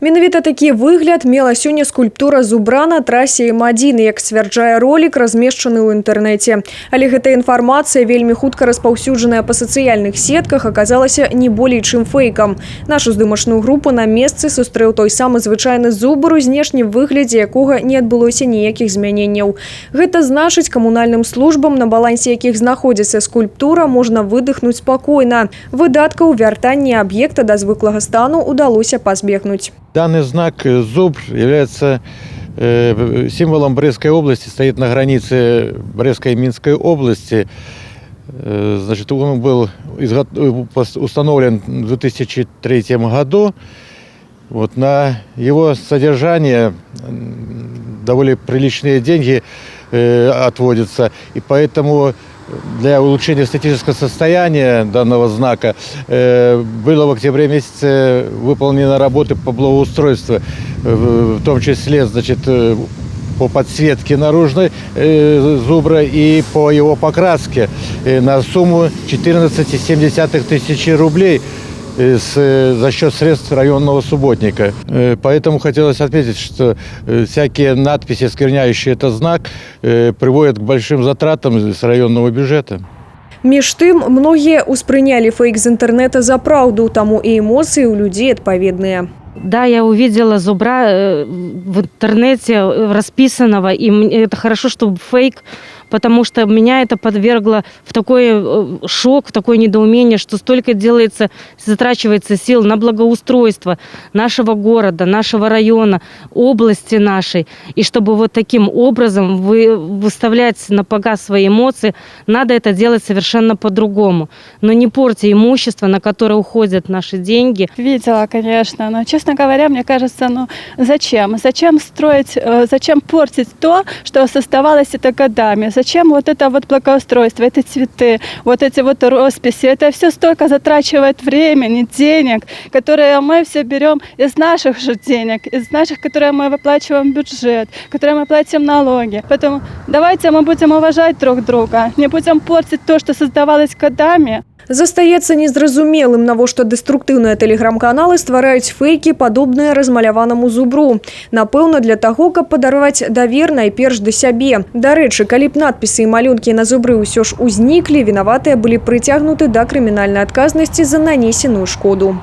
Менавіта такі выгляд мела сёння скульптура зубра на трасе М1, як сцвярджае ролик, размешчаны ў інтэрнэце. Але гэта інфармацыя, вельмі хутка распаўсюджаная па сацыяльных сетках, аказалася не болей чым фэйкам. Нашу здымачную групу на месцы сустрэў той самы звычайны зубр, у знешнім выглядзе якога не адбылося ніякіх змяненняў. Гэта значыць, камунальным службам, на балансе якіх знаходзіцца скульптура, можна выдыхнуць спакойна. Выдаткаў вяртання аб'екта да звыклага стану удалося пазбегнуть. Данный знак зубр является символом Брестской области, стоит на границе Брестской и Минской области. Значит, он был установлен в 2003 году. Вот, на его содержание довольно приличные деньги отводятся, и поэтому для улучшения эстетического состояния данного знака было в октябре месяце выполнены работы по благоустройству, в том числе, значит, по подсветке наружной зубра и по его покраске на сумму 14,7 тысячи рублей за счет средств районного субботника. Поэтому хотелось отметить, что всякие надписи, оскверняющие этот знак, приводят к большим затратам с районного бюджета. Між тым, многія ўспрынялі фейк з інтэрнэта за праўду, таму і эмоцыі у людзей адпаведныя. Да, я увидела зубра в интернете расписанного, и это хорошо, что фейк, потому что меня это подвергло в такой шок, в такое недоумение, что столько делается, затрачивается сил на благоустройство нашего города, нашего района, области нашей. И чтобы вот таким образом выставлять на показ свои эмоции, надо это делать совершенно по-другому. Но не портя имущество, на которое уходят наши деньги. Видела, конечно, но, честно говоря, мне кажется, зачем? Зачем строить, зачем портить то, что создавалось это годами? Зачем вот это вот благоустройство, эти цветы, вот эти вот росписи? Это все столько затрачивает времени, денег, которые мы все берем из наших же денег, из наших, которые мы выплачиваем в бюджет, которые мы платим налоги. Поэтому давайте мы будем уважать друг друга, не будем портить то, что создавалось годами. Застаецца незразумелым, навошта дэструктыўныя тэлеграм-каналы ствараюць фейкі, падобныя размаляванаму зубру. Напэўна, для таго, каб падарваць давер найперш да сябе. Дарэчы, калі б надпісы і малюнкі на зубры ўсё ж узніклі, вінаватыя былі прыцягнуты да крымінальнай адказнасці за нанесеную шкоду.